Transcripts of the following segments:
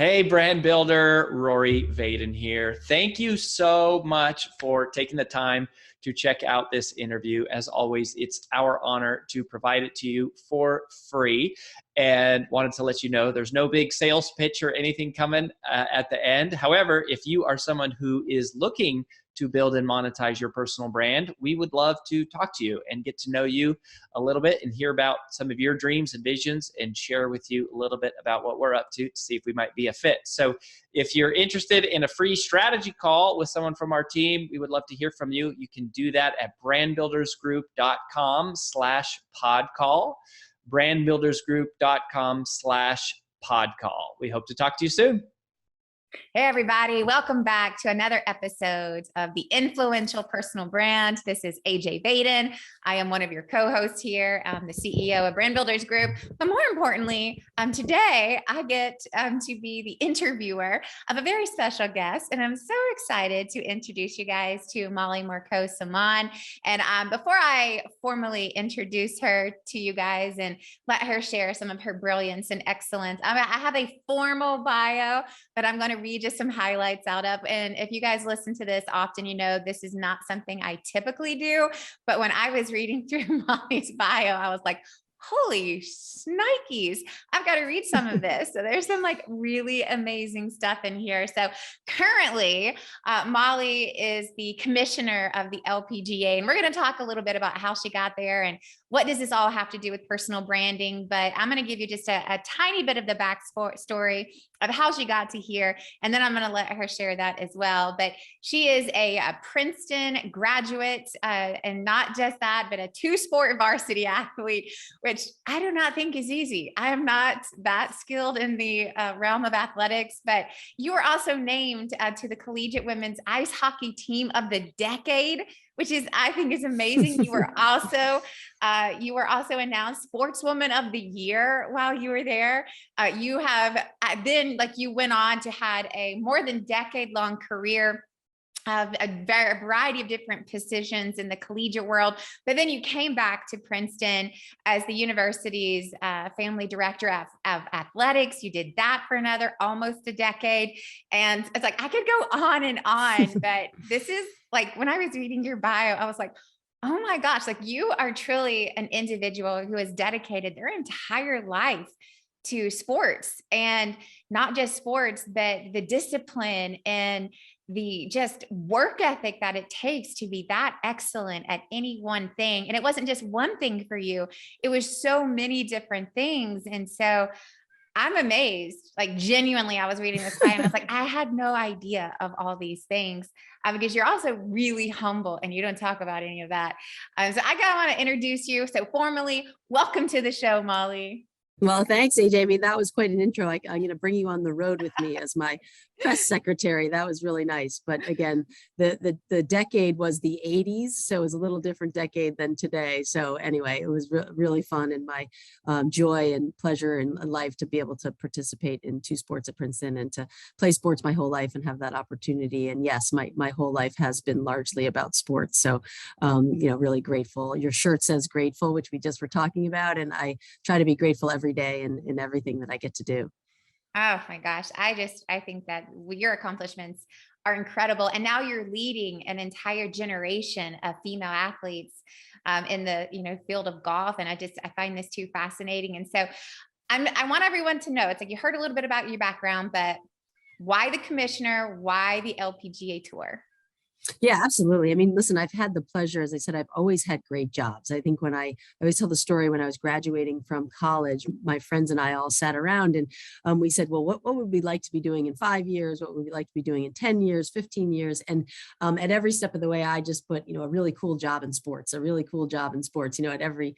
Hey, brand builder, Rory Vaden here. Thank you so much for taking the time to check out this interview. As always, it's our honor to provide it to you for free. And wanted to let you know there's no big sales pitch or anything coming at the end. However, if you are someone who is looking to build and monetize your personal brand, we would love to talk to you and get to know you a little bit and hear about some of your dreams and visions and share with you a little bit about what we're up to see if we might be a fit. So if you're interested in a free strategy call with someone from our team, we would love to hear from you. You can do that at brandbuildersgroup.com/podcall, brandbuildersgroup.com/podcall. We hope to talk to you soon. Hey, everybody. Welcome back to another episode of The Influential Personal Brand. This is AJ Vaden. I am one of your co-hosts here. I'm the CEO of Brand Builders Group. But more importantly, today I get to be the interviewer of a very special guest. And I'm so excited to introduce you guys to Mollie Marcoux Samaan. And before I formally introduce her to you guys and let her share some of her brilliance and excellence, I have a formal bio, but I'm going to read just some highlights out of. And if you guys listen to this often, you know this is not something I typically do. But when I was reading through Mollie's bio, I was like, holy snikes, I've got to read some of this. So there's some like really amazing stuff in here. So currently, Mollie is the commissioner of the LPGA, and we're going to talk a little bit about how she got there and what does this all have to do with personal branding. But I'm going to give you just a tiny bit of the backstory of how she got to here, and then I'm going to let her share that as well. But she is a Princeton graduate, and not just that, but a two-sport varsity athlete, which I do not think is easy. I am not that skilled in the realm of athletics, but you were also named to the Collegiate Women's Ice Hockey Team of the Decade, which is, I think, is amazing. You were also announced Sportswoman of the Year while you were there. You have then, you went on to had a more than decade-long career of a variety of different positions in the collegiate world. But then you came back to Princeton as the university's family director of athletics. You did that for another almost a decade. And it's like, I could go on and on, but this is like, when I was reading your bio, I was like, oh my gosh, like you are truly an individual who has dedicated their entire life to sports, and not just sports, but the discipline and the just work ethic that it takes to be that excellent at any one thing. And it wasn't just one thing for you. It was so many different things. And so I'm amazed, like genuinely, I was reading this and I was like, I had no idea of all these things, because you're also really humble and you don't talk about any of that. So I want to introduce you. So formally, welcome to the show, Mollie. Well, thanks, AJ. I mean, that was quite an intro. I'm going to bring you on the road with me as my press secretary. That was really nice. But again, the decade was the 80s, so it was a little different decade than today. So anyway, it was really fun, and my joy and pleasure in life to be able to participate in two sports at Princeton and to play sports my whole life and have that opportunity. And yes, my whole life has been largely about sports. So, really grateful. Your shirt says grateful, which we just were talking about. And I try to be grateful every day in everything that I get to do. Oh my gosh. I think that your accomplishments are incredible. And now you're leading an entire generation of female athletes in the field of golf. And I find this too fascinating. And so I want everyone to know, it's like you heard a little bit about your background, but why the commissioner? Why the LPGA tour? Yeah, absolutely. I mean, listen, I've had the pleasure, as I said, I've always had great jobs. I think when I always tell the story when I was graduating from college, my friends and I all sat around and we said, well, what would we like to be doing in 5 years? What would we like to be doing in 10 years, 15 years? And at every step of the way, I just put, a really cool job in sports, a really cool job in sports. At every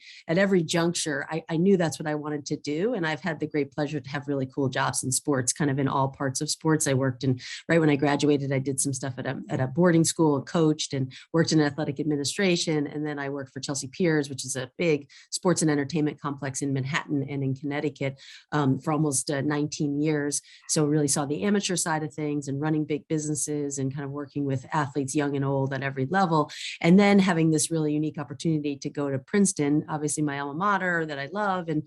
juncture, I knew that's what I wanted to do. And I've had the great pleasure to have really cool jobs in sports, kind of in all parts of sports. I worked right when I graduated, I did some stuff at a boarding school school, coached and worked in athletic administration. And then I worked for Chelsea Piers, which is a big sports and entertainment complex in Manhattan and in Connecticut for almost 19 years. So really saw the amateur side of things and running big businesses and kind of working with athletes young and old at every level. And then having this really unique opportunity to go to Princeton, obviously my alma mater that I love, and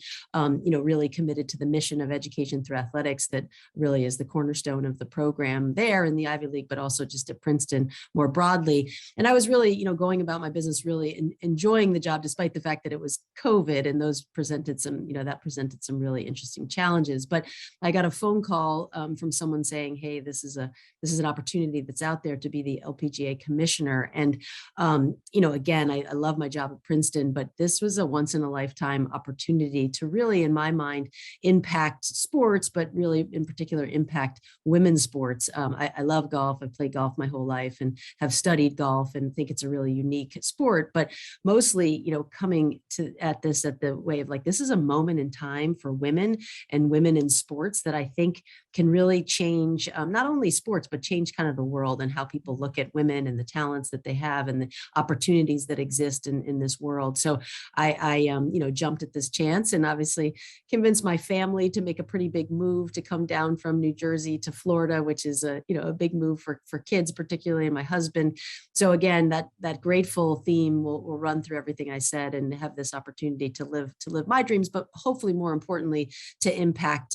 really committed to the mission of education through athletics that really is the cornerstone of the program there in the Ivy League, but also just at Princeton more broadly. And I was really, going about my business, really enjoying the job, despite the fact that it was COVID and those presented some, that presented some really interesting challenges. But I got a phone call from someone saying, hey, this is an opportunity that's out there to be the LPGA commissioner. And, again, I love my job at Princeton, but this was a once in a lifetime opportunity to really, in my mind, impact sports, but really in particular impact women's sports. I love golf. I've played golf my whole life and have studied golf and think it's a really unique sport, but mostly, coming at this at the way of like, this is a moment in time for women and women in sports that I think can really change not only sports, but change kind of the world and how people look at women and the talents that they have and the opportunities that exist in this world. So I jumped at this chance and obviously convinced my family to make a pretty big move to come down from New Jersey to Florida, which is a big move for kids, particularly, and my husband. So again, that grateful theme will run through everything I said, and have this opportunity to live my dreams, but hopefully more importantly, to impact,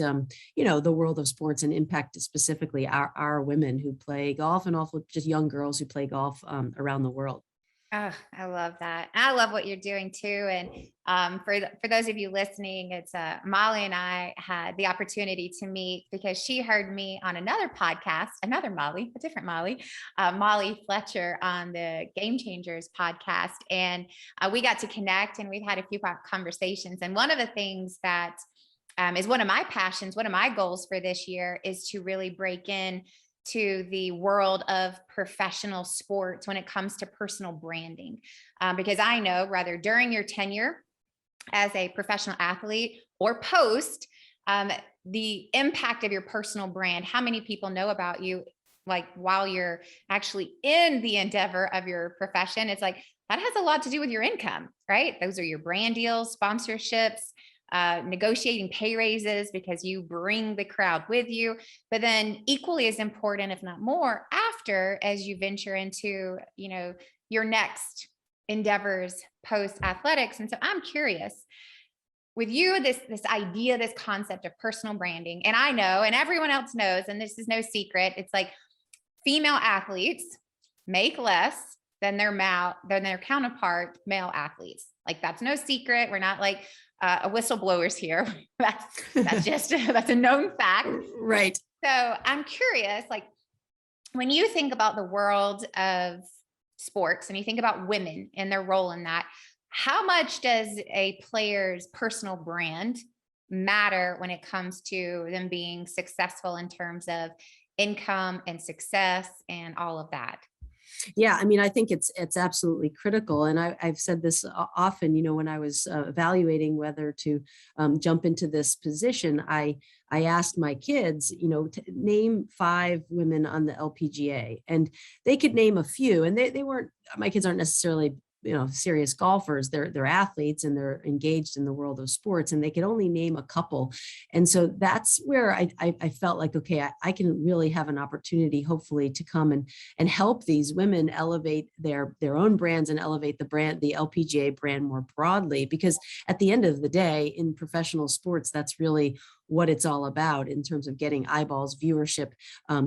the world of sports and impact specifically our women who play golf and also just young girls who play golf around the world. Oh, I love that. I love what you're doing too. And for those of you listening, it's Mollie and I had the opportunity to meet because she heard me on another podcast, another Mollie, a different Mollie, Mollie Fletcher on the Game Changers podcast. And we got to connect and we've had a few conversations. And one of the things that is one of my passions, one of my goals for this year is to really break in to the world of professional sports when it comes to personal branding. Because I know rather during your tenure as a professional athlete or post, the impact of your personal brand, how many people know about you, like while you're actually in the endeavor of your profession, it's like, that has a lot to do with your income, right? Those are your brand deals, sponsorships, negotiating pay raises because you bring the crowd with you, but then equally as important, if not more, after as you venture into, your next endeavors post athletics. And so I'm curious with you, this idea, this concept of personal branding, and I know, and everyone else knows, and this is no secret, it's like female athletes make less than their counterpart male athletes. Like that's no secret. We're not like whistleblowers here. That's a known fact. Right. So I'm curious, like when you think about the world of sports and you think about women and their role in that, how much does a player's personal brand matter when it comes to them being successful in terms of income and success and all of that? Yeah, I mean, I think it's absolutely critical. And I've said this often, when I was evaluating whether to jump into this position, I asked my kids, to name 5 women on the LPGA, and they could name a few, and they weren't, my kids aren't necessarily serious golfers. They're athletes and they're engaged in the world of sports, and they could only name a couple. And so that's where I felt like, okay, I can really have an opportunity, hopefully, to come and help these women elevate their own brands and elevate the LPGA brand more broadly. Because at the end of the day, in professional sports, that's really what it's all about in terms of getting eyeballs, viewership,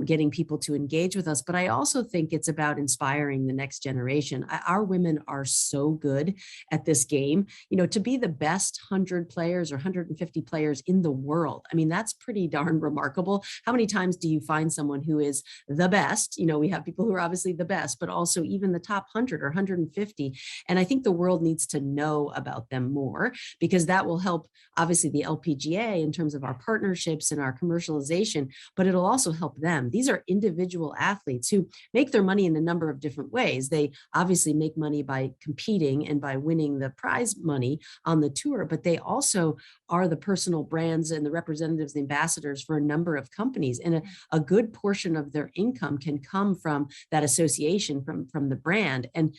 getting people to engage with us. But I also think it's about inspiring the next generation. Our women are so good at this game, to be the best 100 players or 150 players in the world. I mean, that's pretty darn remarkable. How many times do you find someone who is the best? We have people who are obviously the best, but also even the top 100 or 150. And I think the world needs to know about them more, because that will help, obviously, the LPGA in terms of our partnerships and our commercialization, but it'll also help them. These are individual athletes who make their money in a number of different ways. They obviously make money by competing and by winning the prize money on the tour, but they also are the personal brands and the representatives, the ambassadors for a number of companies. And a good portion of their income can come from that association, from the brand. And,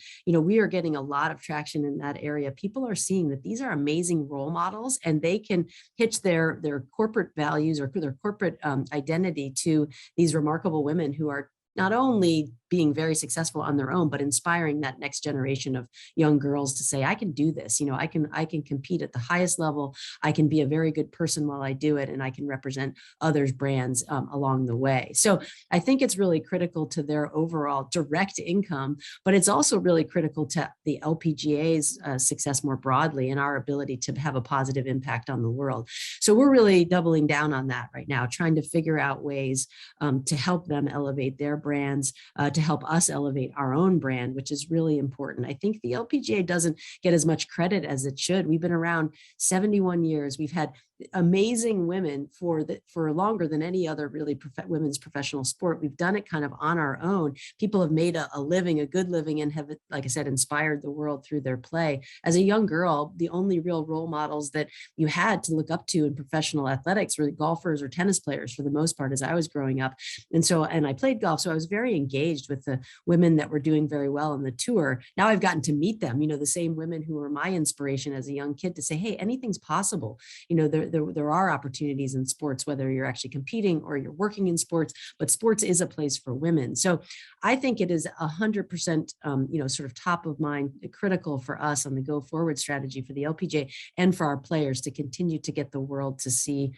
we are getting a lot of traction in that area. People are seeing that these are amazing role models, and they can hitch their corporate values or their corporate identity to these remarkable women who are not only being very successful on their own, but inspiring that next generation of young girls to say, I can do this. I can compete at the highest level. I can be a very good person while I do it, and I can represent others' brands along the way. So I think it's really critical to their overall direct income, but it's also really critical to the LPGA's success more broadly and our ability to have a positive impact on the world. So we're really doubling down on that right now, trying to figure out ways to help them elevate their brands, to help us elevate our own brand, which is really important. I think the LPGA doesn't get as much credit as it should. We've been around 71 years. We've had amazing women for longer than any other really women's professional sport. We've done it kind of on our own. People have made a living, a good living, and have, like I said, inspired the world through their play. As a young girl, the only real role models that you had to look up to in professional athletics were golfers or tennis players for the most part as I was growing up. And I played golf, so I was very engaged with the women that were doing very well on the tour. Now I've gotten to meet them, the same women who were my inspiration as a young kid, to say, hey, anything's possible. There are opportunities in sports, whether you're actually competing or you're working in sports, but sports is a place for women. So I think it is 100%, sort of top of mind, critical for us on the go forward strategy for the LPGA and for our players to continue to get the world to see,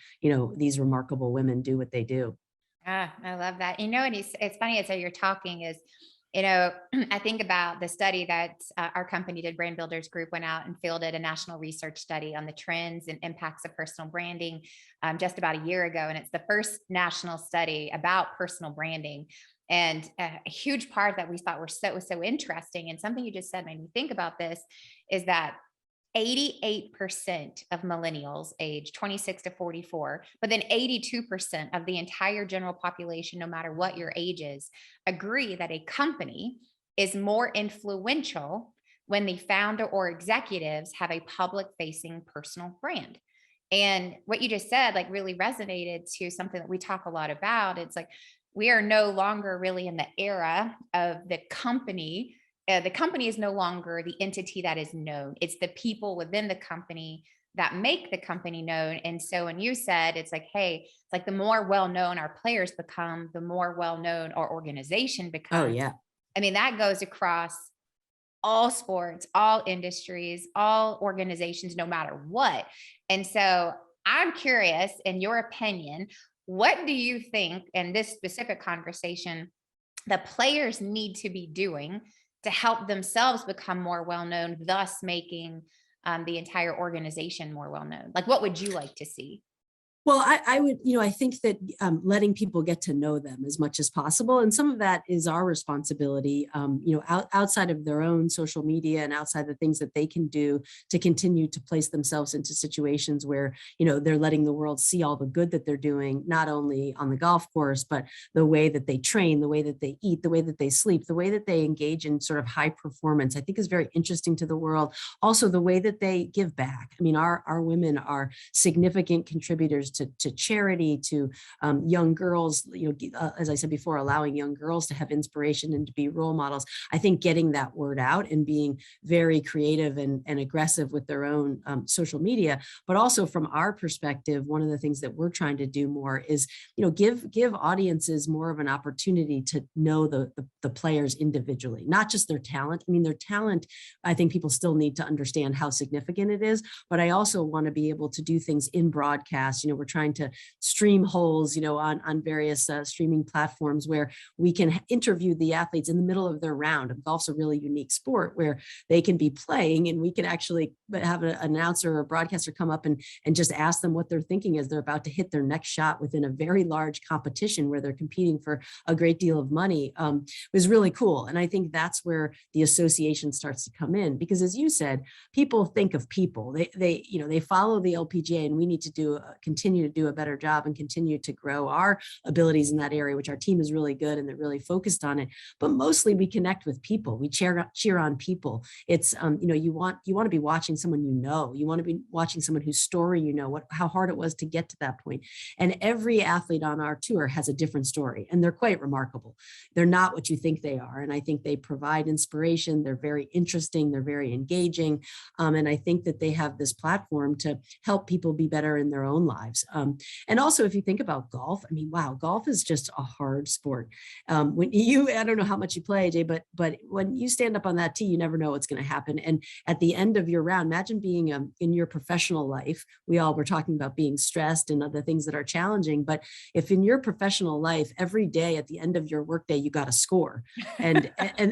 these remarkable women do what they do. Ah, I love that. And it's funny as you're talking is, I think about the study that our company did, Brand Builders Group, went out and fielded a national research study on the trends and impacts of personal branding just about a year ago. And it's the first national study about personal branding. And a huge part that we thought was so interesting, and something you just said made me think about this, is that 88% of millennials age 26 to 44, but then 82% of the entire general population, no matter what your age is, agree that a company is more influential when the founder or executives have a public facing personal brand. And what you just said, like, really resonated to something that we talk a lot about. It's like, we are no longer really in the era of the company. The company is no longer the entity that is known. It's the people within the company that make the company known. And so when you said, it's like, hey, it's like the more well-known our players become, the more well-known our organization becomes. Oh, yeah. I mean, that goes across all sports, all industries, all organizations, no matter what. And so I'm curious, in your opinion, what do you think in this specific conversation the players need to be doing to help themselves become more well-known, thus making the entire organization more well-known? Like, what would you like to see? Well, I would, I think that letting people get to know them as much as possible. And some of that is our responsibility, outside of their own social media and outside the things that they can do to continue to place themselves into situations where, they're letting the world see all the good that they're doing, not only on the golf course, but the way that they train, the way that they eat, the way that they sleep, the way that they engage in sort of high performance, I think is very interesting to the world. Also, the way that they give back. I mean, our women are significant contributors to charity, to young girls, as I said before, allowing young girls to have inspiration and to be role models. I think getting that word out and being very creative and aggressive with their own social media, but also from our perspective, one of the things that we're trying to do more is, give audiences more of an opportunity to know the players individually, not just their talent. I mean, their talent, I think people still need to understand how significant it is, but I also want to be able to do things in broadcast. We're trying to stream holes, on various streaming platforms where we can interview the athletes in the middle of their round. Golf's a really unique sport where they can be playing and we can actually have an announcer or a broadcaster come up and just ask them what they're thinking as they're about to hit their next shot within a very large competition where they're competing for a great deal of money. It was really cool. And I think that's where the association starts to come in, because as you said, people think of people. They follow the LPGA, and we need to continue continue to do a better job and continue to grow our abilities in that area, which our team is really good and they're really focused on it. But mostly we connect with people. We cheer on people. It's, you want to be watching someone, you want to be watching someone whose story, how hard it was to get to that point. And every athlete on our tour has a different story, and they're quite remarkable. They're not what you think they are. And I think they provide inspiration. They're very interesting. They're very engaging. And I think that they have this platform to help people be better in their own lives. And also, if you think about golf, I mean, wow, golf is just a hard sport. I don't know how much you play, Jay, but when you stand up on that tee, you never know what's going to happen. And at the end of your round, imagine being in your professional life. We all were talking about being stressed and other things that are challenging. But if in your professional life, every day at the end of your workday, you got a score. And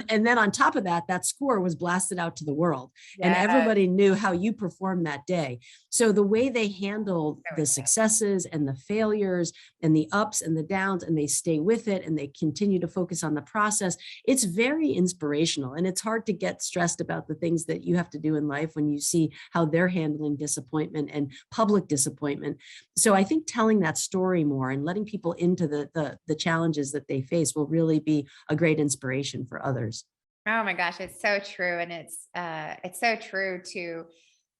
then on top of that, that score was blasted out to the world. Yeah. And everybody knew how you performed that day. So the way they handle the successes and the failures and the ups and the downs, and they stay with it and they continue to focus on the process, it's very inspirational. And it's hard to get stressed about the things that you have to do in life when you see how they're handling disappointment and public disappointment. So I think telling that story more and letting people into the challenges that they face will really be a great inspiration for others. Oh my gosh, it's so true. And it's so true to,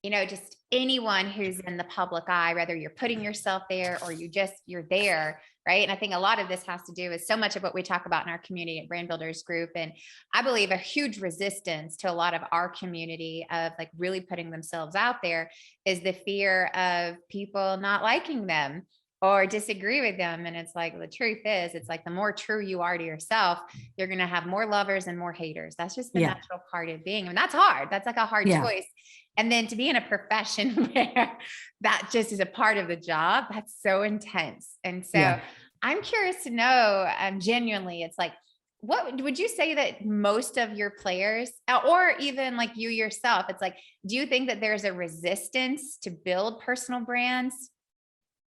just anyone who's in the public eye, whether you're putting yourself there or you're there, right? And I think a lot of this has to do with so much of what we talk about in our community at Brand Builders Group. And I believe a huge resistance to a lot of our community of like really putting themselves out there is the fear of people not liking them or disagree with them. And it's like, the truth is, it's like the more true you are to yourself, you're going to have more lovers and more haters. That's just the natural part of being. And that's hard. That's like a hard choice. And then to be in a profession where that just is a part of the job, that's so intense. And so I'm curious to know, genuinely, it's like, what would you say that most of your players, or even like you yourself, it's like, do you think that there's a resistance to build personal brands?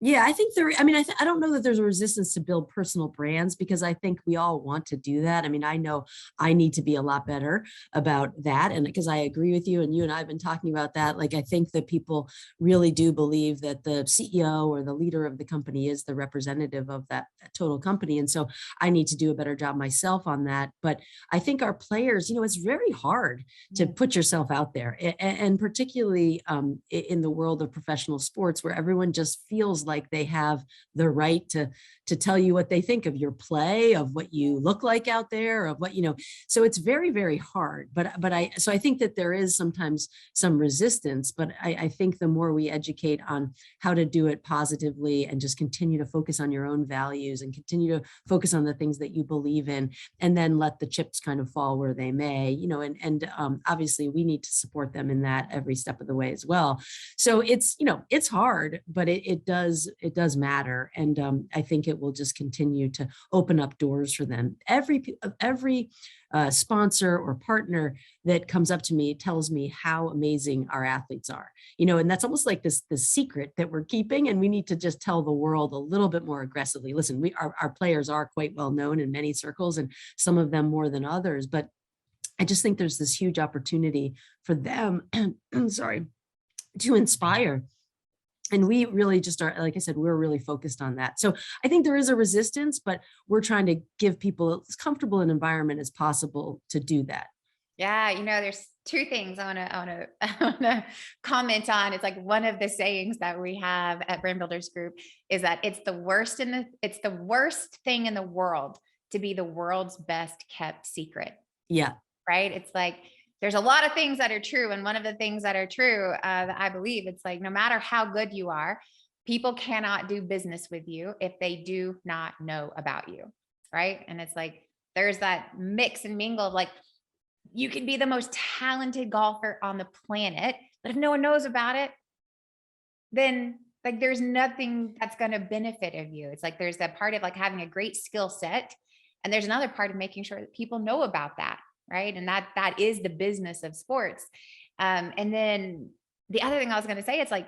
Yeah, I think I don't know that there's a resistance to build personal brands, because I think we all want to do that. I mean, I know I need to be a lot better about that. And because I agree with you, and you and I have been talking about that, like, I think that people really do believe that the CEO or the leader of the company is the representative of that total company. And so I need to do a better job myself on that. But I think our players, it's very hard to put yourself out there. And particularly in the world of professional sports, where everyone just feels like they have the right to tell you what they think of your play, of what you look like out there, of what, so it's very, very hard. So I think that there is sometimes some resistance, but I think the more we educate on how to do it positively and just continue to focus on your own values and continue to focus on the things that you believe in, and then let the chips kind of fall where they may, and obviously we need to support them in that every step of the way as well. So it's, it's hard, but it does matter. And I think it will just continue to open up doors for them. Every sponsor or partner that comes up to me tells me how amazing our athletes are, and that's almost like this secret that we're keeping. And we need to just tell the world a little bit more aggressively. Listen, our players are quite well known in many circles, and some of them more than others, but I just think there's this huge opportunity for them, sorry, to inspire. And we really just are, like I said, we're really focused on that. So I think there is a resistance, but we're trying to give people as comfortable an environment as possible to do that. Yeah, there's two things I want to comment on. It's like one of the sayings that we have at Brand Builders Group is that it's the worst thing in the world to be the world's best kept secret. Yeah. Right. It's like, there's a lot of things that are true. And one of the things that are true that I believe, it's like, no matter how good you are, people cannot do business with you if they do not know about you. Right. And it's like, there's that mix and mingle of like, you can be the most talented golfer on the planet, but if no one knows about it, then like, there's nothing that's going to benefit of you. It's like, there's that part of like having a great skill set. And there's another part of making sure that people know about that. Right. And that is the business of sports. And then the other thing I was going to say, it's like,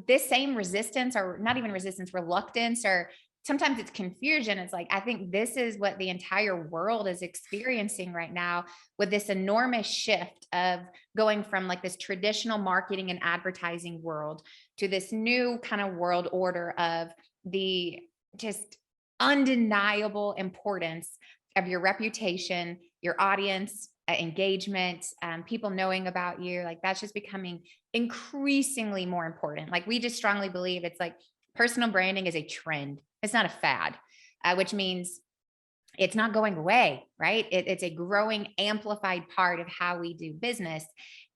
this same resistance, or not even resistance, reluctance, or sometimes it's confusion. It's like, I think this is what the entire world is experiencing right now, with this enormous shift of going from like this traditional marketing and advertising world to this new kind of world order of the just undeniable importance of your reputation, your audience engagement, people knowing about you. Like that's just becoming increasingly more important. Like we just strongly believe it's like personal branding is a trend. It's not a fad, which means it's not going away, right? It's a growing, amplified part of how we do business.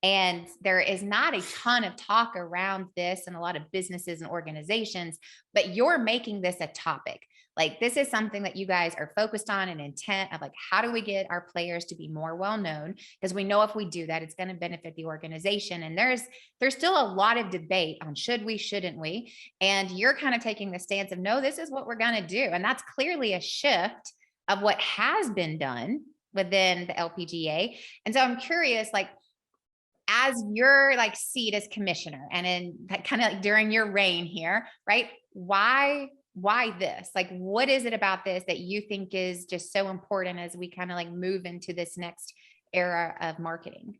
And there is not a ton of talk around this in a lot of businesses and organizations, but you're making this a topic. Like this is something that you guys are focused on, an intent of like, how do we get our players to be more well-known? Because we know if we do that, it's going to benefit the organization. And there's still a lot of debate on should we, shouldn't we? And you're kind of taking the stance of, no, this is what we're going to do. And that's clearly a shift of what has been done within the LPGA. And so I'm curious, like, as your like seat as commissioner and in kind of like during your reign here, right? Why this? Like, what is it about this that you think is just so important as we kind of like move into this next era of marketing?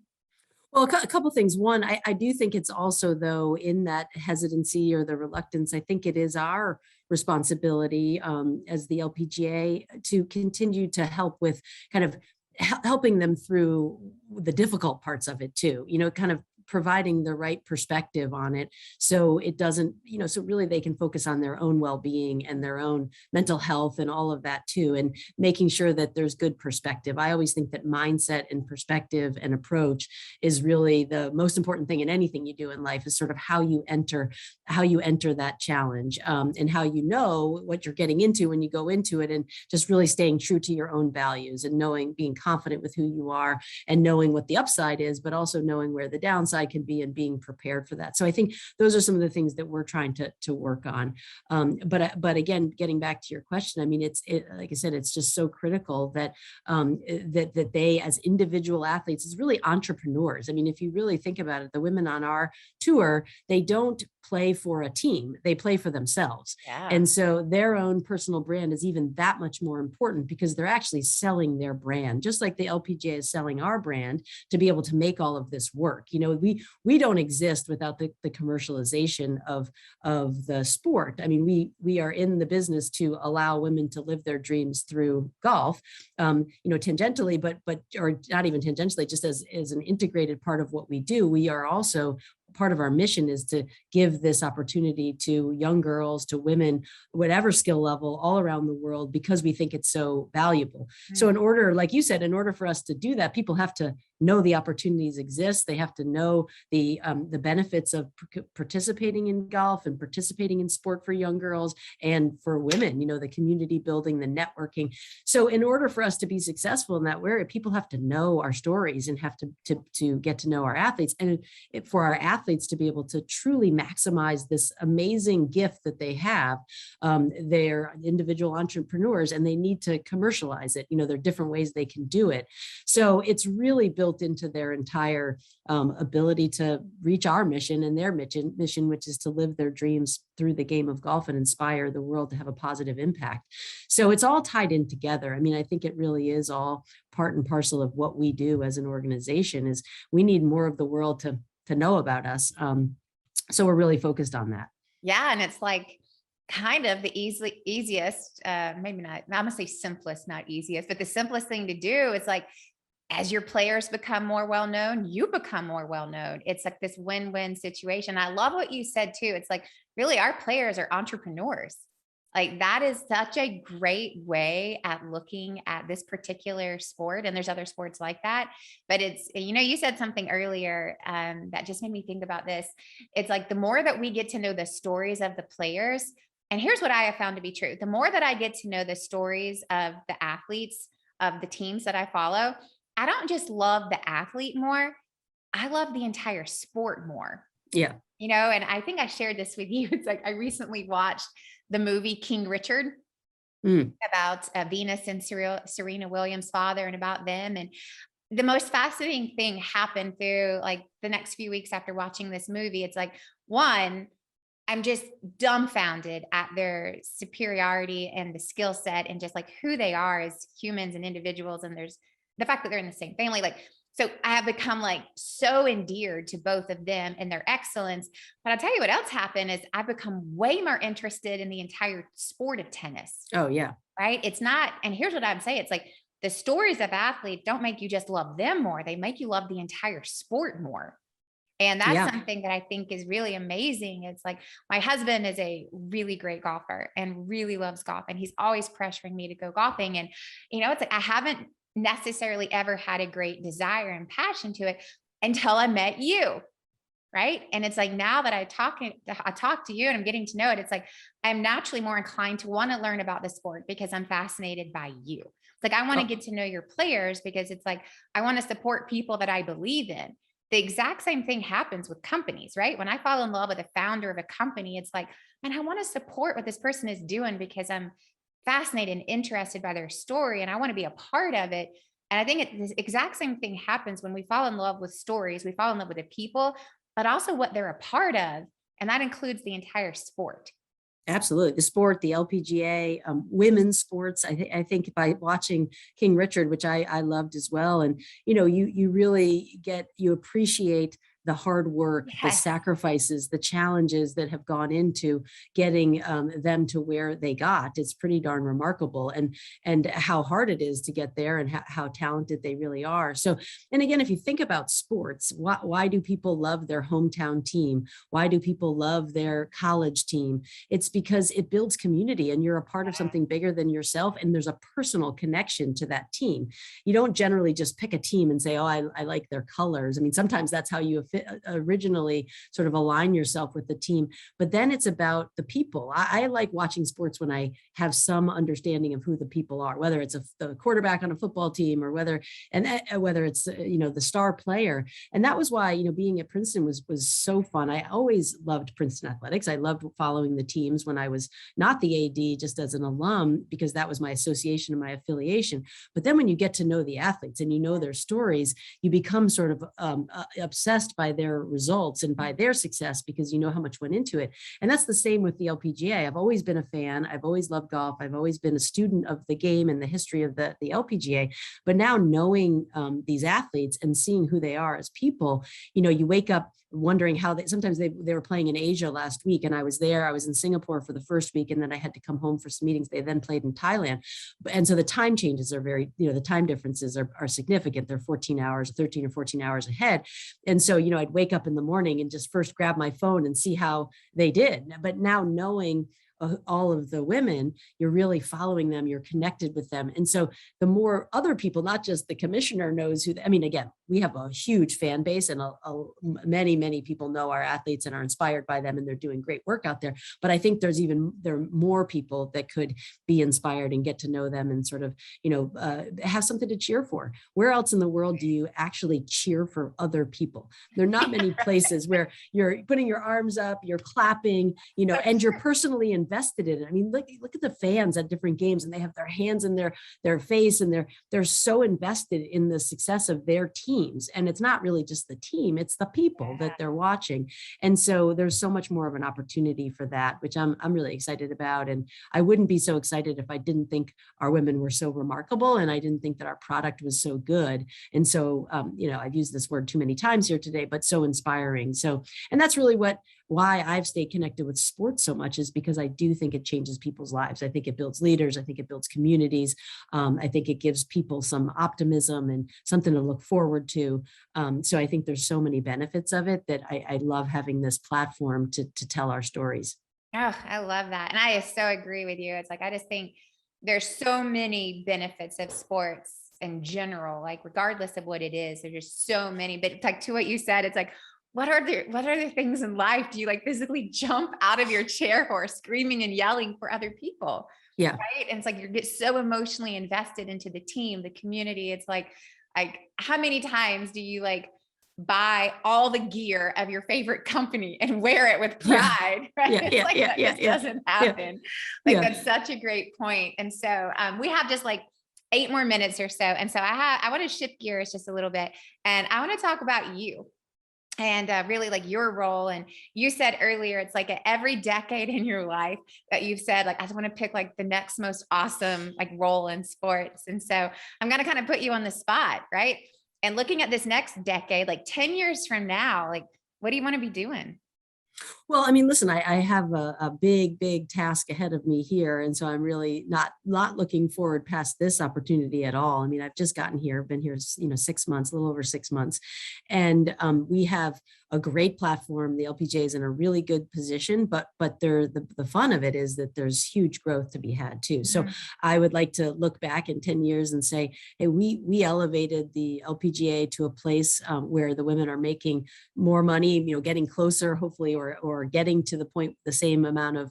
Well, a couple things. One, I do think it's also, though, in that hesitancy or the reluctance, I think it is our responsibility as the LPGA to continue to help with kind of helping them through the difficult parts of it too, kind of providing the right perspective on it. So it doesn't, so really they can focus on their own well-being and their own mental health and all of that too, and making sure that there's good perspective. I always think that mindset and perspective and approach is really the most important thing in anything you do in life, is sort of how you enter that challenge, and how you know what you're getting into when you go into it, and just really staying true to your own values and being confident with who you are and knowing what the upside is, but also knowing where the downside can be and being prepared for that. So I think those are some of the things that we're trying to work on. But again, getting back to your question, I mean, like I said, it's just so critical that that they, as individual athletes, is really entrepreneurs. I mean, if you really think about it, the women on our tour, they don't play for a team, they play for themselves. Yeah. And so their own personal brand is even that much more important, because they're actually selling their brand, just like the LPGA is selling our brand to be able to make all of this work. We don't exist without the commercialization of the sport. I mean, we are in the business to allow women to live their dreams through golf, tangentially, but or not even tangentially, just as an integrated part of what we do. We are also, part of our mission is to give this opportunity to young girls, to women, whatever skill level, all around the world, because we think it's so valuable. So in order, like you said, in order for us to do that, people have to know the opportunities exist. They have to know the benefits of participating in golf and participating in sport for young girls and for women, the community building, the networking. So in order for us to be successful in that area, people have to know our stories and have to get to know our athletes. And for our athletes to be able to truly maximize this amazing gift that they have, they're individual entrepreneurs and they need to commercialize it. There are different ways they can do it. So it's really built into their entire ability to reach our mission and their mission, which is to live their dreams through the game of golf and inspire the world to have a positive impact. So it's all tied in together. I mean, I think it really is all part and parcel of what we do as an organization. Is we need more of the world to know about us. So we're really focused on that. Yeah. And it's like kind of the easiest, maybe not, I'm gonna say simplest, not easiest, but the simplest thing to do is like, as your players become more well-known, you become more well-known. It's like this win-win situation. I love what you said too. It's like, really, our players are entrepreneurs. Like that is such a great way at looking at this particular sport. And there's other sports like that, but it's, you said something earlier that just made me think about this. It's like, the more that we get to know the stories of the players, and here's what I have found to be true. The more that I get to know the stories of the athletes of the teams that I follow, I don't just love the athlete more, I love the entire sport more. Yeah. And I think I shared this with you. It's like, I recently watched the movie King Richard about Venus and Serena Williams' father, and about them. And the most fascinating thing happened through like the next few weeks after watching this movie. It's like, one, I'm just dumbfounded at their superiority and the skill set and just like who they are as humans and individuals. And there's the fact that they're in the same family. Like, so I have become like so endeared to both of them and their excellence. But I'll tell you what else happened is I've become way more interested in the entire sport of tennis. Oh, yeah. Right. It's not, and here's what I'm saying. It's like the stories of athletes don't make you just love them more. They make you love the entire sport more. And that's Yeah. something that I think is really amazing. It's like my husband is a really great golfer and really loves golf. And he's always pressuring me to go golfing. And, it's like I haven't necessarily ever had a great desire and passion to it until I met you. Right. And it's like now that I talk to you and I'm getting to know it, it's like I'm naturally more inclined to want to learn about the sport because I'm fascinated by you. It's like I want to get to know your players because it's like I want to support people that I believe in. The exact same thing happens with companies, right? When I fall in love with a founder of a company, it's like, man, I want to support what this person is doing because I'm fascinated and interested by their story and I want to be a part of it. And I think the exact same thing happens when we fall in love with stories, we fall in love with the people, but also what they're a part of. And that includes the entire sport. Absolutely. The sport, the LPGA, women's sports. I think by watching King Richard, which I loved as well. And, you really you appreciate the hard work, the sacrifices, the challenges that have gone into getting them to where they got. It's pretty darn remarkable, and how hard it is to get there, and how talented they really are. So, and again, if you think about sports, why do people love their hometown team? Why do people love their college team? It's because it builds community, and you're a part of something bigger than yourself, and there's a personal connection to that team. You don't generally just pick a team and say, oh, I like their colors. I mean, sometimes that's how you originally sort of align yourself with the team, but then it's about the people. I like watching sports when I have some understanding of who the people are, whether it's the quarterback on a football team or whether it's the star player. And that was why being at Princeton was so fun. I always loved Princeton athletics. I loved following the teams when I was not the AD, just as an alum, because that was my association and my affiliation. But then when you get to know the athletes and their stories, you become sort of obsessed by their results and by their success because you know how much went into it. And that's the same with the LPGA. I've always been a fan. I've always loved golf. I've always been a student of the game and the history of the LPGA. But now knowing these athletes and seeing who they are as people, you wake up wondering how sometimes they were playing in Asia last week, and I was there. I was in Singapore for the first week, and then I had to come home for some meetings. They then played in Thailand. And so the time changes are the time differences are significant. They're 13 or 14 hours ahead. And so, I'd wake up in the morning and just first grab my phone and see how they did. But now knowing all of the women, you're really following them, you're connected with them. And so the more other people, not just the commissioner knows again, we have a huge fan base and many people know our athletes and are inspired by them, and they're doing great work out there. But I think there are more people that could be inspired and get to know them and sort of, have something to cheer for. Where else in the world do you actually cheer for other people? There are not many places where you're putting your arms up, you're clapping, and you're personally invested in it. I mean, look at the fans at different games, and they have their hands in their face, and they're so invested in the success of their teams. And it's not really just the team, it's the people that they're watching. And so there's so much more of an opportunity for that, which I'm really excited about. And I wouldn't be so excited if I didn't think our women were so remarkable, and I didn't think that our product was so good. And so, I've used this word too many times here today, but so inspiring. So, and that's really why I've stayed connected with sports so much, is because I do think it changes people's lives. I think it builds leaders. I think it builds communities. I think it gives people some optimism and something to look forward to. So I think there's so many benefits of it that I love having this platform to tell our stories. Oh, I love that. And I so agree with you. It's like, I just think there's so many benefits of sports in general, like regardless of what it is, there's just so many, but like to what you said, it's like, what are the things in life do you like physically jump out of your chair for, screaming and yelling for other people? Yeah. Right. And it's like, you get so emotionally invested into the team, the community. It's like how many times do you buy all the gear of your favorite company and wear it with pride? Right. It doesn't happen. That's such a great point. And so we have just 8 more minutes or so. And so I want to shift gears just a little bit, and I want to talk about you. and really like your role. And you said earlier, it's like every decade in your life that you've said, like, I just want to pick like the next most awesome like role in sports. And so I'm going to kind of put you on the spot, right? And looking at this next decade, like 10 years from now, like, what do you want to be doing? Well, I mean, listen, I have a big task ahead of me here. And so I'm really not looking forward past this opportunity at all. I mean, I've just gotten here, been here, 6 months, a little over 6 months. And we have a great platform. The LPGA is in a really good position, but the fun of it is that there's huge growth to be had too. So I would like to look back in 10 years and say, hey, we elevated the LPGA to a place where the women are making more money, getting closer, hopefully, or getting to the point, the same amount of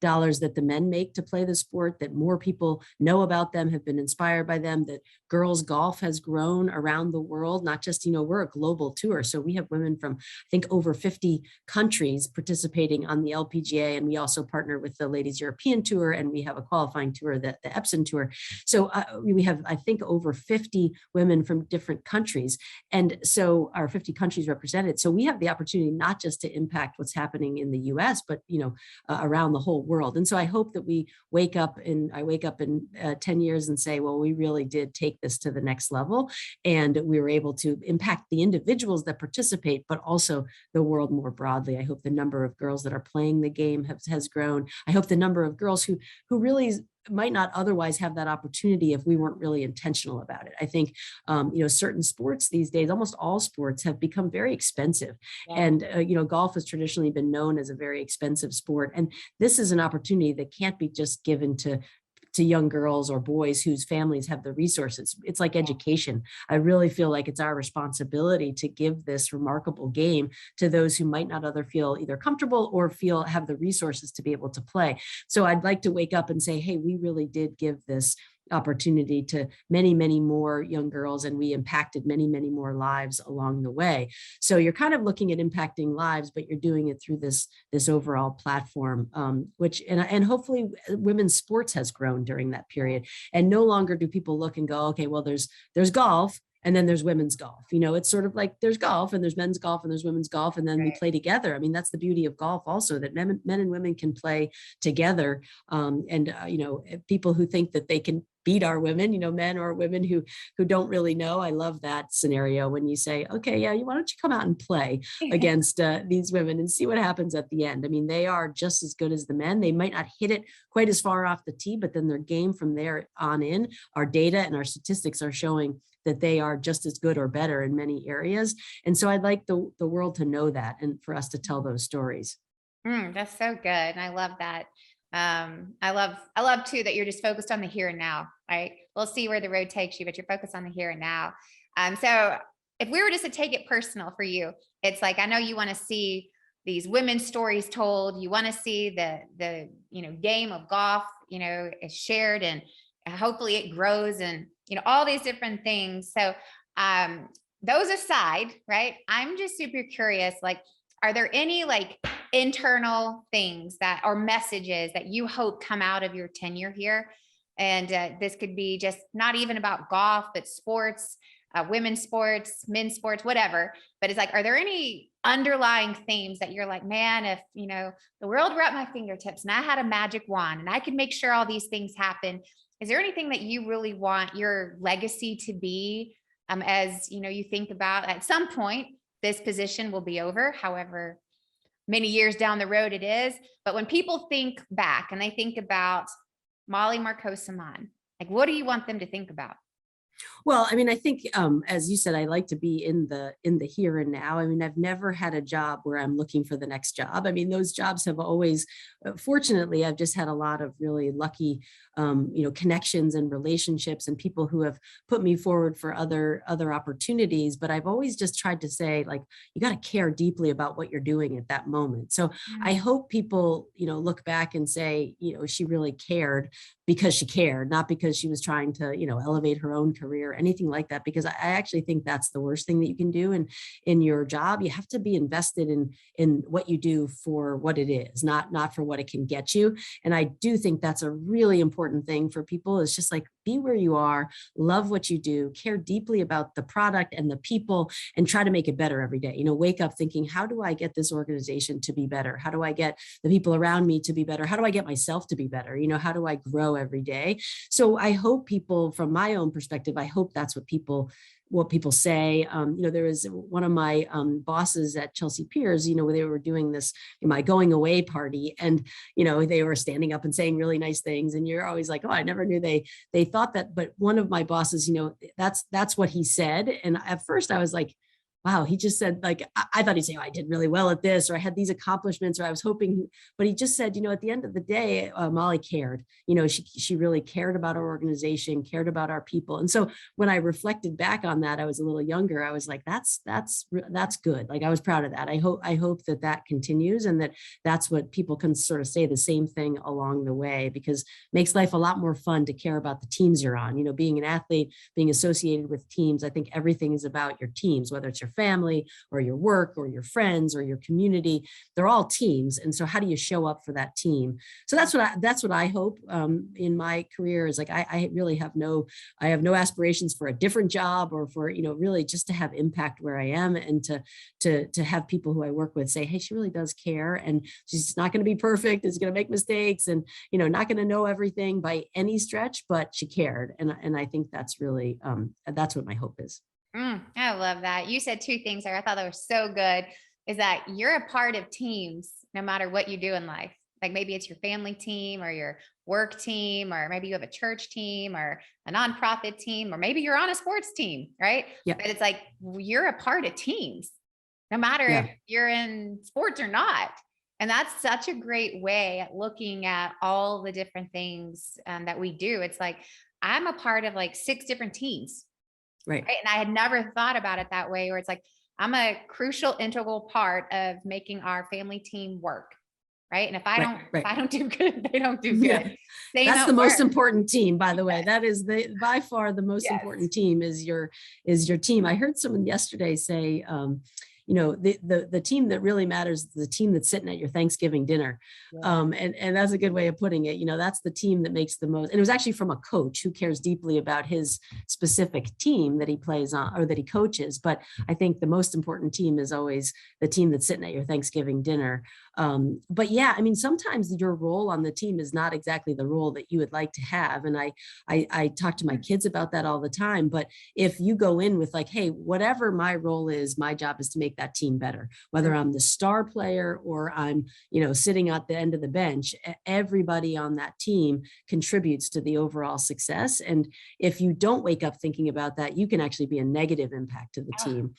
dollars that the men make to play the sport, that more people know about them, have been inspired by them, that girls golf has grown around the world, not just, we're a global tour. So we have women from, I think, over 50 countries participating on the LPGA. And we also partner with the Ladies European Tour, and we have a qualifying tour, the Epson Tour. So we have, I think, over 50 women from different countries. And so our 50 countries represented. So we have the opportunity not just to impact what's happening in the US, but, around the whole world. And so I hope that I wake up in 10 years and say, well, we really did take this to the next level. And we were able to impact the individuals that participate, but also the world more broadly. I hope the number of girls that are playing the game has grown. I hope the number of girls who really might not otherwise have that opportunity if we weren't really intentional about it. I think, certain sports these days, almost all sports, have become very expensive. Yeah. And, golf has traditionally been known as a very expensive sport. And this is an opportunity that can't be just given to young girls or boys whose families have the resources. It's like education. I really feel like it's our responsibility to give this remarkable game to those who might not feel either comfortable or have the resources to be able to play. So I'd like to wake up and say, hey, we really did give this opportunity to many more young girls, and we impacted many more lives along the way. So you're kind of looking at impacting lives, but you're doing it through this overall platform, which and hopefully women's sports has grown during that period. And no longer do people look and go, okay, well, there's golf, and then there's women's golf. It's sort of like there's golf and there's men's golf and there's women's golf, and then we play together. I mean, that's the beauty of golf also, that men and women can play together. People who think that they can beat our women, men or women who don't really know. I love that scenario when you say, okay, yeah, why don't you come out and play against these women and see what happens at the end. I mean, they are just as good as the men. They might not hit it quite as far off the tee, but then their game from there on in, our data and our statistics are showing that they are just as good or better in many areas. And so I'd like the world to know that, and for us to tell those stories. That's so good. And I love that. I love too, that you're just focused on the here and now, right? We'll see where the road takes you, but you're focused on the here and now. So if we were just to take it personal for you, it's like, I know you want to see these women's stories told. You want to see the game of golf, is shared, and hopefully it grows, and, all these different things. So, those aside, right? I'm just super curious, like, are there any like internal things or messages that you hope come out of your tenure here? And this could be just not even about golf, but sports, women's sports, men's sports, whatever. But it's like, are there any underlying themes that you're like, man, if, the world were at my fingertips and I had a magic wand and I could make sure all these things happen. Is there anything that you really want your legacy to be, as, you think about at some point, this position will be over, however many years down the road it is. But when people think back and they think about Mollie Marcoux Samaan, like, what do you want them to think about? Well, I mean, I think, as you said, I like to be in the here and now. I mean, I've never had a job where I'm looking for the next job. I mean, those jobs have always, fortunately, I've just had a lot of really lucky, connections and relationships and people who have put me forward for other opportunities. But I've always just tried to say, like, you got to care deeply about what you're doing at that moment. So I hope people, look back and say, she really cared because she cared, not because she was trying to, elevate her own career career, anything like that, because I actually think that's the worst thing that you can do in your job. You have to be invested in what you do for what it is, not for what it can get you. And I do think that's a really important thing for people, is just like, be where you are, love what you do, care deeply about the product and the people, and try to make it better every day. Wake up thinking, how do I get this organization to be better? How do I get the people around me to be better? How do I get myself to be better? How do I grow every day? So I hope people, from my own perspective, I hope that's what people say. There was one of my bosses at Chelsea Piers, where they were doing this, my going away party, and, they were standing up and saying really nice things. And you're always like, oh, I never knew they thought that. But one of my bosses, that's what he said. And at first I was like, wow, he just said, like, I thought he'd say, oh, I did really well at this, or I had these accomplishments, or I was hoping, but he just said, at the end of the day, Mollie cared. She really cared about our organization, cared about our people. And so when I reflected back on that, I was a little younger. I was like, that's good. Like, I was proud of that. I hope that continues, and that's what people can sort of say the same thing along the way, because it makes life a lot more fun to care about the teams you're on. Being an athlete, being associated with teams, I think everything is about your teams, whether it's your family or your work or your friends or your community. They're all teams. And so how do you show up for that team? So that's what I hope in my career, is like, I really have no aspirations for a different job, or for, really just to have impact where I am, and to have people who I work with say, hey, she really does care, and she's not going to be perfect, is going to make mistakes, and, not going to know everything by any stretch, but she cared. And I think that's really, that's what my hope is. I love that. You said two things there. I thought that was so good, is that you're a part of teams no matter what you do in life. Like, maybe it's your family team or your work team, or maybe you have a church team or a nonprofit team, or maybe you're on a sports team, right? Yeah. But it's like, you're a part of teams, no matter if you're in sports or not. And that's such a great way at looking at all the different things that we do. It's like, I'm a part of like 6 different teams. Right. And I had never thought about it that way, where it's like, I'm a crucial, integral part of making our family team work. Right. And if I don't do good, they don't do good. Yeah. That's the most important team, by the way. That is by far the most important team is your team. I heard someone yesterday say, the team that really matters is the team that's sitting at your Thanksgiving dinner. Yeah. And that's a good way of putting it. That's the team that makes the most. And it was actually from a coach who cares deeply about his specific team that he plays on, or that he coaches. But I think the most important team is always the team that's sitting at your Thanksgiving dinner. But yeah, I mean, sometimes your role on the team is not exactly the role that you would like to have. And I talk to my kids about that all the time. But if you go in with like, hey, whatever my role is, my job is to make that team better, whether I'm the star player or I'm, sitting at the end of the bench, everybody on that team contributes to the overall success. And if you don't wake up thinking about that, you can actually be a negative impact to the team.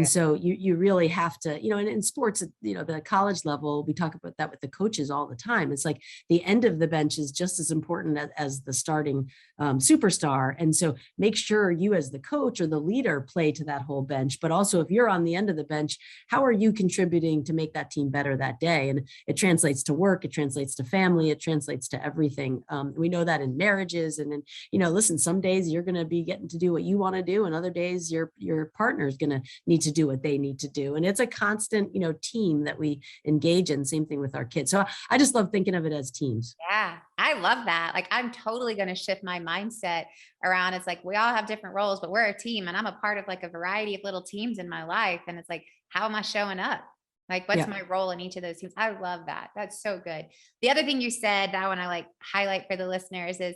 So you really have to, and in sports, the college level, we talk about that with the coaches all the time. It's like the end of the bench is just as important as the starting superstar. And so make sure you as the coach or the leader play to that whole bench. But also, if you're on the end of the bench, how are you contributing to make that team better that day? And it translates to work, it translates to family, it translates to everything. We know that in marriages, and in, listen, some days you're going to be getting to do what you want to do, and other days your partner is going to need to do what they need to do. And it's a constant, team that we engage in. Same thing with our kids. So I just love thinking of it as teams. Yeah, I love that. Like, I'm totally going to shift my mindset around. It's like, we all have different roles, but we're a team, and I'm a part of like a variety of little teams in my life. And it's like, how am I showing up? Like, what's my role in each of those teams? I love that. That's so good. The other thing you said that I want to like highlight for the listeners is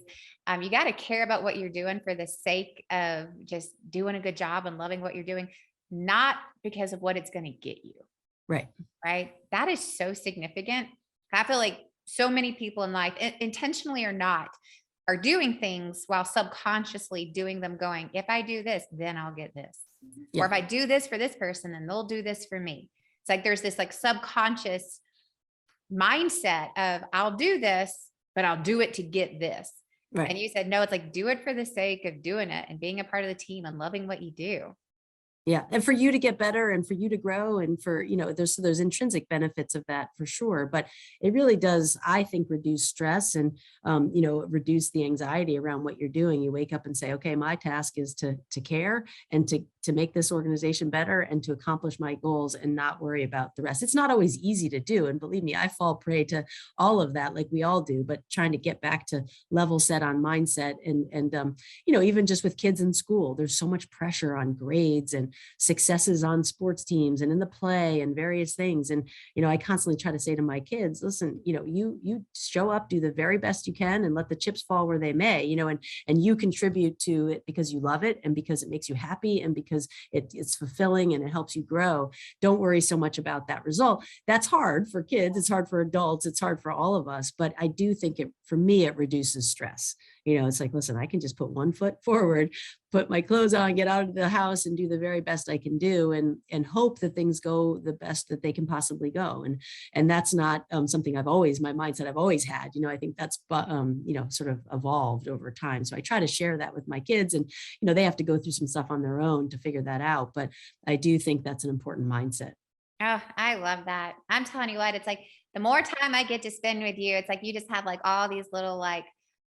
you got to care about what you're doing for the sake of just doing a good job and loving what you're doing, not because of what it's going to get you. Right. Right. That is so significant. I feel like so many people in life, intentionally or not, are doing things while subconsciously doing them, going, if I do this, then I'll get this. Or if I do this for this person, then they'll do this for me. It's like, there's this like subconscious mindset of, I'll do this, but I'll do it to get this. Right. And you said, no, it's like, do it for the sake of doing it and being a part of the team and loving what you do. Yeah. And for you to get better and for you to grow and for, there's intrinsic benefits of that for sure. But it really does, I think, reduce stress and, reduce the anxiety around what you're doing. You wake up and say, okay, my task is to care and to make this organization better and to accomplish my goals and not worry about the rest. It's not always easy to do. And believe me, I fall prey to all of that, like we all do, but trying to get back to level set on mindset and even just with kids in school, there's so much pressure on grades and successes on sports teams and in the play and various things. And, I constantly try to say to my kids, listen, you show up, do the very best you can and let the chips fall where they may, and you contribute to it because you love it and because it makes you happy and because it's fulfilling and it helps you grow. Don't worry so much about that result. That's hard for kids. It's hard for adults. It's hard for all of us. But I do think for me, it reduces stress. It's like, listen, I can just put one foot forward, put my clothes on, get out of the house and do the very best I can do and hope that things go the best that they can possibly go. And that's not something my mindset I've always had. I think that's, sort of evolved over time. So I try to share that with my kids and, they have to go through some stuff on their own to figure that out. But I do think that's an important mindset. Oh, I love that. I'm telling you what, it's like the more time I get to spend with you, it's like you just have like all these little like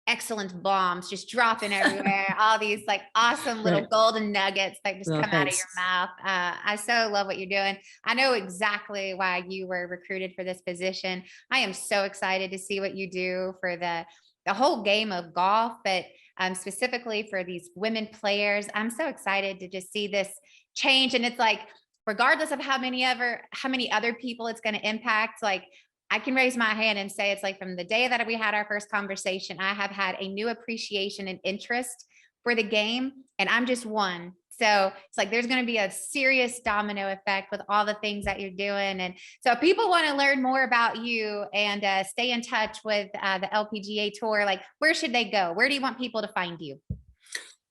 excellent bombs just dropping everywhere. All these like awesome little golden nuggets that just come out of your mouth. I so love what you're doing. I know exactly why you were recruited for this position. I am so excited to see what you do for the whole game of golf, but specifically for these women players. I'm so excited to just see this change. And it's like, regardless of how many other people it's going to impact, like I can raise my hand and say it's like from the day that we had our first conversation, I have had a new appreciation and interest for the game, and I'm just one. So it's like there's going to be a serious domino effect with all the things that you're doing. And so if people want to learn more about you and stay in touch with the LPGA tour, like where should they go? Where do you want people to find you?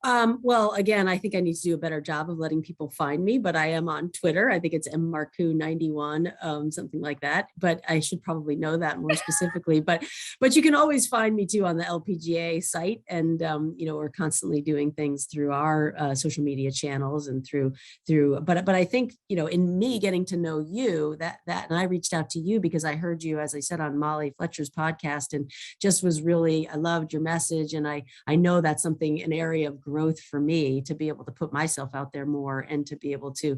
Well, again, I think I need to do a better job of letting people find me, but I am on Twitter. I think it's mmarcoux91, something like that, but I should probably know that more specifically, but you can always find me too on the LPGA site. And, we're constantly doing things through our social media channels and but I think, in me getting to know you and I reached out to you because I heard you, as I said, on Molly Fletcher's podcast and just I loved your message. And I know that's an area of growth for me to be able to put myself out there more and to be able to,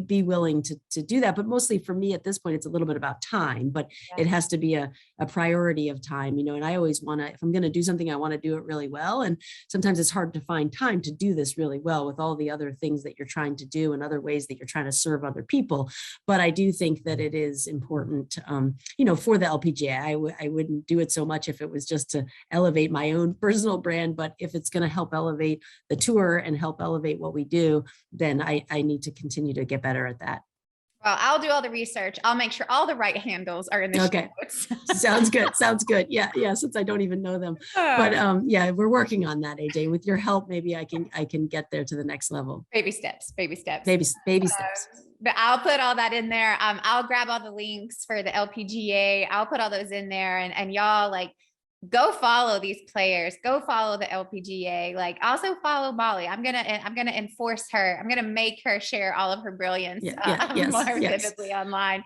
be willing to do that. But mostly for me at this point, it's a little bit about time, but it has to be a priority of time, and I always want to, if I'm going to do something, I want to do it really well. And sometimes it's hard to find time to do this really well with all the other things that you're trying to do and other ways that you're trying to serve other people. But I do think that it is important, for the LPGA. I wouldn't do it so much if it was just to elevate my own personal brand, but if it's going to help elevate the tour and help elevate what we do, then I need to continue to get better at that. Well, I'll do all the research. I'll make sure all the right handles are in the show notes. Sounds good. Yeah. Since I don't even know them, but we're working on that, AJ. With your help, maybe I can get there to the next level. Baby steps. Baby steps. But I'll put all that in there. I'll grab all the links for the LPGA. I'll put all those in there, and y'all like go follow these players, go follow the LPGA, like also follow Molly. I'm going to enforce her. I'm going to make her share all of her brilliance more vividly online.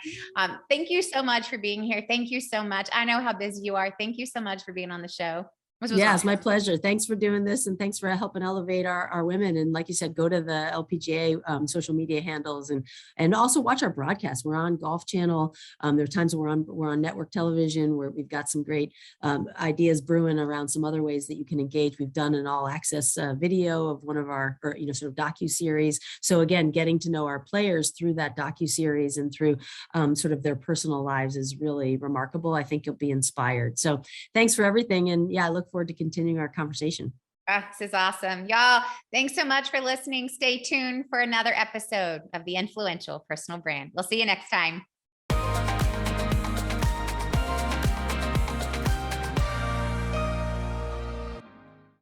Thank you so much for being here. Thank you so much. I know how busy you are. Thank you so much for being on the show. Yeah, it's my pleasure. Thanks for doing this. And thanks for helping elevate our women. And like you said, go to the LPGA social media handles and also watch our broadcast. We're on Golf Channel. There are times we're on network television where we've got some great ideas brewing around some other ways that you can engage. We've done an all access video of one of our, sort of docu-series. So again, getting to know our players through that docu-series and through sort of their personal lives is really remarkable. I think you'll be inspired. So thanks for everything. And yeah, I look forward to continuing our conversation. This is awesome. Y'all, thanks so much for listening. Stay tuned for another episode of The Influential Personal Brand. We'll see you next time.